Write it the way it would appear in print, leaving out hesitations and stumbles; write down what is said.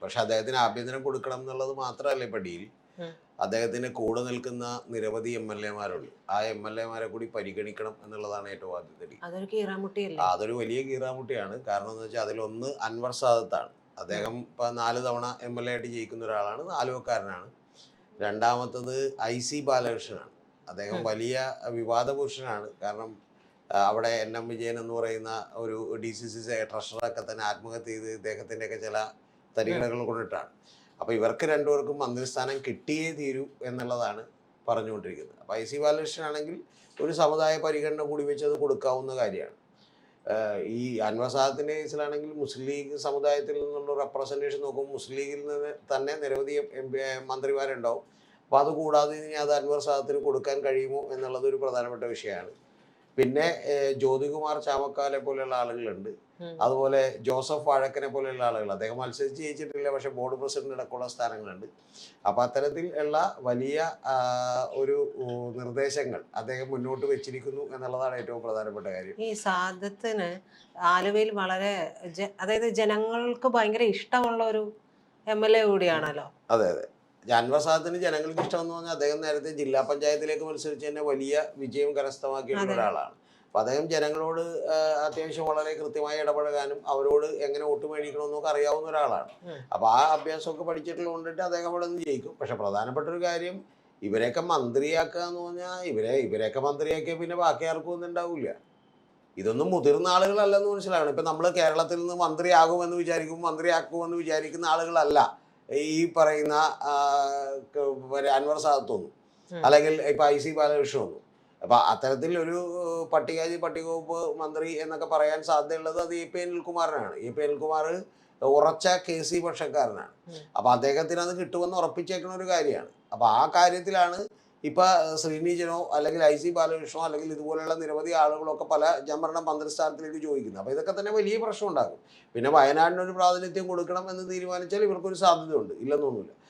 പക്ഷെ അദ്ദേഹത്തിന് ആഭ്യന്തരം കൊടുക്കണം എന്നുള്ളത് മാത്രമല്ല ഇപ്പൊ ഡീൽ. അദ്ദേഹത്തിന് കൂടെ നിൽക്കുന്ന നിരവധി MLA മാരുണ്ട്. ആ MLA മാരെ കൂടി പരിഗണിക്കണം എന്നുള്ളതാണ് ഏറ്റവും ആദ്യത്തെ ഡീൽ. അതൊരു വലിയ കീറാമുട്ടിയാണ്. കാരണം എന്ന് വെച്ചാൽ അതിലൊന്ന് അൻവർ സാദത്താണ്. അദ്ദേഹം ഇപ്പൊ 4 തവണ MLA ആയിട്ട് ജയിക്കുന്ന ഒരാളാണ്, ആലുവക്കാരനാണ്. രണ്ടാമത്തത് IC ബാലകൃഷ്ണനാണ്. അദ്ദേഹം വലിയ വിവാദ പുരുഷനാണ്. കാരണം അവിടെ NM വിജയൻ എന്ന് പറയുന്ന ഒരു DCC ട്രഷറൊക്കെ തന്നെ ആത്മഹത്യ ചെയ്ത് ഇദ്ദേഹത്തിൻ്റെയൊക്കെ ചില തരികിടകൾ കൊണ്ടിട്ടാണ്. അപ്പോൾ ഇവർക്ക് രണ്ടുപേർക്കും മന്ത്രിസ്ഥാനം കിട്ടിയേ തീരൂ എന്നുള്ളതാണ് പറഞ്ഞുകൊണ്ടിരിക്കുന്നത്. അപ്പോൾ IC ബാലകൃഷ്ണനാണെങ്കിൽ ഒരു സമുദായ പരിഗണന കൂടി വെച്ച് അത് കൊടുക്കാവുന്ന കാര്യമാണ്. ഈ അൻവർ സാദത്തിൻ്റെ കേസിലാണെങ്കിൽ മുസ്ലിം ലീഗ് സമുദായത്തിൽ നിന്നുള്ള റെപ്രസെൻറ്റേഷൻ നോക്കുമ്പോൾ മുസ്ലിം ലീഗിൽ നിന്ന് തന്നെ നിരവധി മന്ത്രിമാരുണ്ടാവും. അപ്പോൾ അതുകൂടാതെ ഇനി അത് അൻവർ സാദത്തിന് കൊടുക്കാൻ കഴിയുമോ എന്നുള്ളത് ഒരു പ്രധാനപ്പെട്ട വിഷയമാണ്. പിന്നെ ജ്യോതികുമാർ ചാമക്കാലെ പോലെയുള്ള ആളുകളുണ്ട്. അതുപോലെ ജോസഫ് വാഴക്കനെ പോലെയുള്ള ആളുകൾ. അദ്ദേഹം മത്സരിച്ച് ജയിച്ചിട്ടില്ല, പക്ഷെ ബോർഡ് പ്രസിഡന്റ് അടക്കമുള്ള സ്ഥാനങ്ങളുണ്ട്. അപ്പം അത്തരത്തിൽ ഉള്ള വലിയ ഒരു നിർദ്ദേശങ്ങൾ അദ്ദേഹം മുന്നോട്ട് വെച്ചിരിക്കുന്നു എന്നുള്ളതാണ് ഏറ്റവും പ്രധാനപ്പെട്ട കാര്യം. ഈ സാദത്തിന് ആലുവയിൽ വളരെ അതായത് ജനങ്ങൾക്ക് ഭയങ്കര ഇഷ്ടമുള്ള ഒരു MLA കൂടിയാണല്ലോ. അതെ അതെ. അൻവർ സാദത്തിന് ജനങ്ങൾക്ക് ഇഷ്ടമെന്ന് പറഞ്ഞാൽ അദ്ദേഹം നേരത്തെ ജില്ലാ പഞ്ചായത്തിലേക്ക് മത്സരിച്ച് തന്നെ വലിയ വിജയം കരസ്ഥമാക്കിയിട്ടുള്ള ഒരാളാണ്. അപ്പം അദ്ദേഹം ജനങ്ങളോട് അത്യാവശ്യം വളരെ കൃത്യമായി ഇടപഴകാനും അവരോട് എങ്ങനെ വോട്ട് മേടിക്കണമെന്നൊക്കെ അറിയാവുന്ന ഒരാളാണ്. അപ്പോൾ ആ അഭ്യാസമൊക്കെ പഠിച്ചിട്ടുള്ളത് കൊണ്ടിട്ട് അദ്ദേഹം അവിടെ നിന്ന് ജയിക്കും. പക്ഷെ പ്രധാനപ്പെട്ട ഒരു കാര്യം, ഇവരെയൊക്കെ മന്ത്രിയാക്കുക എന്ന് പറഞ്ഞാൽ ഇവരെയൊക്കെ മന്ത്രിയാക്കിയാൽ പിന്നെ ബാക്കി ആർക്കും ഒന്നും ഉണ്ടാവില്ല. ഇതൊന്നും മുതിർന്ന ആളുകളല്ലെന്ന് മനസ്സിലാക്കണം. ഇപ്പം നമ്മൾ കേരളത്തിൽ നിന്ന് മന്ത്രിയാകുമെന്ന് വിചാരിക്കുന്ന ആളുകളല്ല ഈ പറയുന്ന അൻവർ സാദത്തൊന്നും, അല്ലെങ്കിൽ ഇപ്പം IC ബാലകൃഷ്ണനൊന്നും. അപ്പം അത്തരത്തിൽ ഒരു പട്ടികവകുപ്പ് മന്ത്രി എന്നൊക്കെ പറയാൻ സാധ്യതയുള്ളത് അത് AP അനിൽകുമാറിനാണ്. AP അനിൽകുമാർ ഉറച്ച KC പക്ഷക്കാരനാണ്. അപ്പം അദ്ദേഹത്തിന് അത് കിട്ടുമെന്ന് ഉറപ്പിച്ചേക്കുന്ന ഒരു കാര്യമാണ്. അപ്പം ആ കാര്യത്തിലാണ് ഇപ്പം ശ്രീനിജനോ അല്ലെങ്കിൽ IC ബാലകൃഷ്ണനോ അല്ലെങ്കിൽ ഇതുപോലെയുള്ള നിരവധി ആളുകളൊക്കെ ഞാൻ പറഞ്ഞ മന്ത്രിസ്ഥാനത്തിലേക്ക് ചോദിക്കുന്നത്. അപ്പോൾ ഇതൊക്കെ തന്നെ വലിയ പ്രശ്നം ഉണ്ടാകും. പിന്നെ വയനാടിനൊരു പ്രാതിനിധ്യം കൊടുക്കണം എന്ന് തീരുമാനിച്ചാൽ ഇവർക്കൊരു സാധ്യതയുണ്ട്, ഇല്ലെന്നൊന്നുമില്ല.